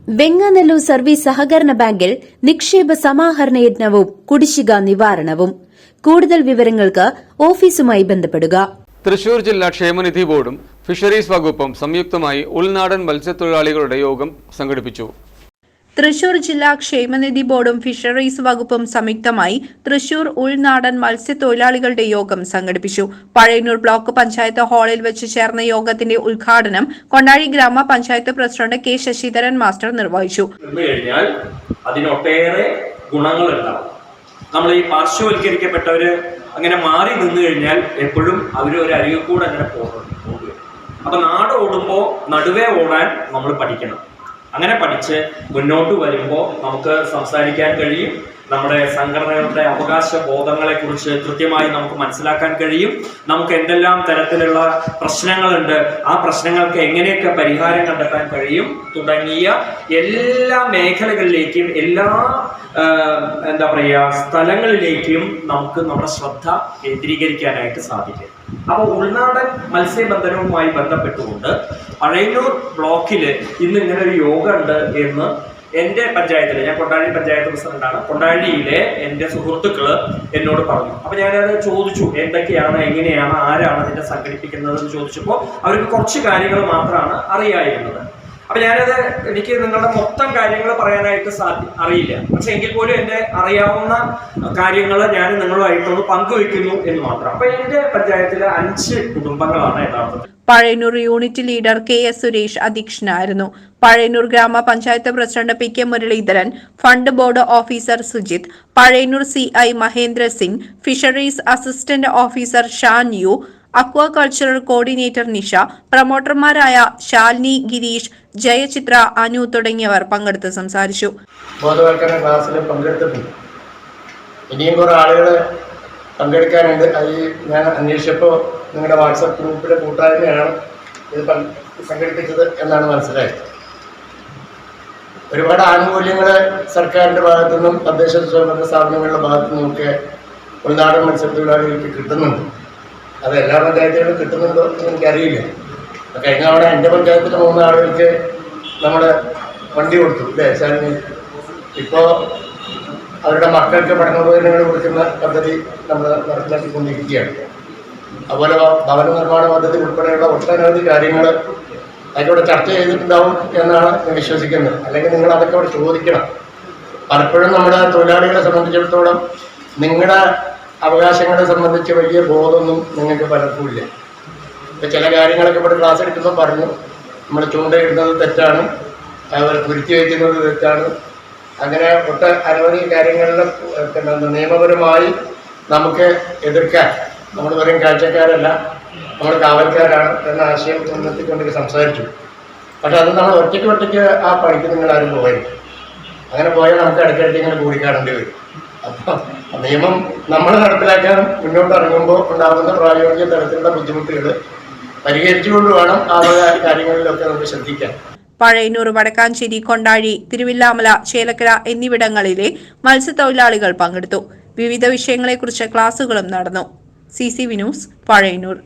Venganallur service സഹകരണ ബാങ്കിൽ നിക്ഷേപ സമാഹരണ യജ്ഞവും കുടിശ്ശിക നിവാരണവും. കൂടുതൽ വിവരങ്ങൾക്ക് ഓഫീസുമായി ബന്ധപ്പെടുക. തൃശൂർ ജില്ലാ ക്ഷേമനിധി ബോർഡും ഫിഷറീസ് വകുപ്പും സംയുക്തമായി ഉൾനാടൻ മത്സ്യത്തൊഴിലാളികളുടെ യോഗം സംഘടിപ്പിച്ചു. തൃശൂർ ജില്ലാ ക്ഷേമനിധി ബോർഡും ഫിഷറീസ് വകുപ്പും സംയുക്തമായി തൃശൂർ ഉൾനാടൻ മത്സ്യത്തൊഴിലാളികളുടെ യോഗം സംഘടിപ്പിച്ചു. പഴയന്നൂർ ബ്ലോക്ക് പഞ്ചായത്ത് ഹാളിൽ വെച്ച് ചേർന്ന യോഗത്തിന്റെ ഉദ്ഘാടനം കൊണ്ടാഴി ഗ്രാമപഞ്ചായത്ത് പ്രസിഡന്റ് കെ ശശിധരൻ മാസ്റ്റർ നിർവഹിച്ചു. അതിനൊട്ടേറെ ഗുണങ്ങളുണ്ടാവും. നമ്മൾ ഈ പാർശ്വവൽക്കരിക്കപ്പെട്ടവര് അങ്ങനെ മാറി നിന്നു കഴിഞ്ഞാൽ എപ്പോഴും അവർ ഒരു അരികെ കൂടെ അങ്ങനെ പോകും. അപ്പൊ നാട് ഓടുമ്പോൾ നടുവേ ഓടാൻ നമ്മൾ പഠിക്കണം. അങ്ങനെ പഠിച്ച് മുന്നോട്ട് വരുമ്പോൾ നമുക്ക് സംസാരിക്കാൻ കഴിയും. നമ്മുടെ സംഘടനകളുടെ അവകാശ ബോധങ്ങളെക്കുറിച്ച് കൃത്യമായി നമുക്ക് മനസ്സിലാക്കാൻ കഴിയും. നമുക്ക് എന്തെല്ലാം തരത്തിലുള്ള പ്രശ്നങ്ങളുണ്ട്, ആ പ്രശ്നങ്ങൾക്ക് എങ്ങനെയൊക്കെ പരിഹാരം കണ്ടെത്താൻ കഴിയും തുടങ്ങിയ എല്ലാ മേഖലകളിലേക്കും എല്ലാ സ്ഥലങ്ങളിലേക്കും നമുക്ക് നമ്മുടെ ശ്രദ്ധ കേന്ദ്രീകരിക്കാനായിട്ട് സാധിക്കും. അപ്പോൾ ഉൾനാടൻ മത്സ്യബന്ധനവുമായി ബന്ധപ്പെട്ടുകൊണ്ട് പഴയന്നൂർ ബ്ലോക്കിൽ ഇന്ന് ഇങ്ങനെ ഒരു യോഗ ഉണ്ട് എന്ന് എൻ്റെ പഞ്ചായത്തിൽ, ഞാൻ കൊണ്ടാഴി പഞ്ചായത്ത് പ്രസിഡന്റാണ്, കൊണ്ടാഴിയിലെ എൻ്റെ സുഹൃത്തുക്കള് എന്നോട് പറഞ്ഞു. അപ്പൊ ഞാനത് ചോദിച്ചു, എന്തൊക്കെയാണ്, എങ്ങനെയാണ്, ആരാണ് ഇതിന്റെ സംഘടിപ്പിക്കുന്നത് എന്ന് ചോദിച്ചപ്പോൾ അവർക്ക് കുറച്ച് കാര്യങ്ങൾ മാത്രമാണ് അറിയായിരുന്നത്. അപ്പൊ എനിക്ക് നിങ്ങളുടെ മൊത്തം കാര്യങ്ങൾ പറയാനായിട്ട് അറിയില്ല. പക്ഷെ എങ്കിൽ പോലും എന്റെ അറിയാവുന്ന കാര്യങ്ങൾ ഞാൻ നിങ്ങളുമായിട്ടൊന്ന് പങ്കുവെക്കുന്നു എന്ന് മാത്രം. അപ്പൊ എന്റെ പഞ്ചായത്തിലെ 5 കുടുംബങ്ങളാണ് യഥാർത്ഥത്തിൽ. Pazhayannur unit leader K S Suresh അധ്യക്ഷനായിരുന്നു. പഴയന്നൂർ ഗ്രാമപഞ്ചായത്ത് president P K Muraleedharan, fund board officer Sujith, Pazhayannur CI Mahendra Singh, fisheries assistant officer Shan U, aquacultural coordinator Nisha, പ്രൊമോട്ടർമാരായ ശാലിനി, ഗിരീഷ്, ജയചിത്ര, അനു തുടങ്ങിയവർ പങ്കെടുത്ത് സംസാരിച്ചു. ബോധവൽക്കരണ ക്ലാസ്സിൽ പങ്കെടുത്തിട്ടുണ്ട്. ഇനിയും കുറെ ആളുകൾ പങ്കെടുക്കാനുണ്ട്. അത് ഞാൻ അന്വേഷിച്ചപ്പോൾ നിങ്ങളുടെ വാട്സപ്പ് ഗ്രൂപ്പിലെ കൂട്ടായ്മയാണ് ഇത് സംഘടിപ്പിച്ചത് എന്നാണ് മനസ്സിലായത്. ഒരുപാട് ആനുകൂല്യങ്ങൾ സർക്കാരിൻ്റെ ഭാഗത്തു നിന്നും തദ്ദേശ സ്വയംഭരണ സ്ഥാപനങ്ങളുടെ ഭാഗത്തു നിന്നുമൊക്കെ ഉൾനാടൻ മത്സ്യത്തൊഴിലാളികൾക്ക് കിട്ടുന്നുണ്ട്. അത് എല്ലാ പഞ്ചായത്തുകളും കിട്ടുന്നുണ്ടോ എന്ന് എനിക്കറിയില്ല. കഴിഞ്ഞ തവണ എൻ്റെ പഞ്ചായത്തിലെ 3 ആളുകൾക്ക് നമ്മൾ വണ്ടി കൊടുത്തു, അല്ലേ ശാലിനി? ഇപ്പോൾ അവരുടെ മക്കൾക്ക് പഠനോപകരണങ്ങൾ കൊടുക്കുന്ന പദ്ധതി നമ്മൾ നടപ്പിലാക്കിക്കൊണ്ടിരിക്കുകയാണ്. അതുപോലെ ഭവന നിർമ്മാണ പദ്ധതി ഉൾപ്പെടെയുള്ള ഒട്ടനവധി കാര്യങ്ങൾ അതിലൂടെ ചർച്ച ചെയ്തിട്ടുണ്ടാവും എന്നാണ് ഞാൻ വിശ്വസിക്കുന്നത്. അല്ലെങ്കിൽ നിങ്ങൾ അതൊക്കെ അവിടെ ചോദിക്കണം. പലപ്പോഴും നമ്മുടെ തൊഴിലാളികളെ സംബന്ധിച്ചിടത്തോളം നിങ്ങളുടെ അവകാശങ്ങളെ സംബന്ധിച്ച് വലിയ ബോധമൊന്നും നിങ്ങൾക്ക് പലർക്കും ഇല്ല. ഇപ്പം ചില കാര്യങ്ങളൊക്കെ ഇവിടെ ക്ലാസ് എടുക്കുമ്പോൾ പറഞ്ഞു, നമ്മൾ ചൂണ്ടയിടുന്നത് തെറ്റാണ്, അവർ കുരുത്തി വയ്ക്കുന്നത് തെറ്റാണ്, അങ്ങനെ അനവധി കാര്യങ്ങളിൽ നിയമപരമായി നമുക്ക് എതിർക്കാൻ, നമ്മൾ വെറും കാഴ്ചക്കാരല്ല, നമ്മൾ കാവൽക്കാരാണ് എന്ന ആശയം മുൻനിർത്തിക്കൊണ്ട് സംസാരിച്ചു. പക്ഷെ അത് നമ്മൾ ഒറ്റയ്ക്ക് ആ പണിക്ക് നിങ്ങൾ ആരും പോകരുത്. അങ്ങനെ പോയാൽ നമുക്ക് ഇടയ്ക്കിടയ്ക്ക് ഇങ്ങനെ കൂടിക്കാണേണ്ടി വരും. അപ്പം നിയമം നമ്മൾ നടപ്പിലാക്കാൻ മുന്നോട്ട് ഇറങ്ങുമ്പോൾ ഉണ്ടാകുന്ന പ്രായോഗിക തരത്തിലുള്ള ബുദ്ധിമുട്ടുകൾ പരിഹരിച്ചുകൊണ്ട് വേണം ആ കാര്യങ്ങളിലൊക്കെ നമുക്ക് ശ്രദ്ധിക്കാൻ. പഴയന്നൂർ, വടക്കാഞ്ചേരി, കൊണ്ടാഴി, തിരുവില്ലാമല, ചേലക്കര എന്നിവിടങ്ങളിലെ മത്സ്യത്തൊഴിലാളികൾ പങ്കെടുത്തു. വിവിധ വിഷയങ്ങളെക്കുറിച്ച് ക്ലാസുകളും നടന്നു. CCV news, Pazhayannur.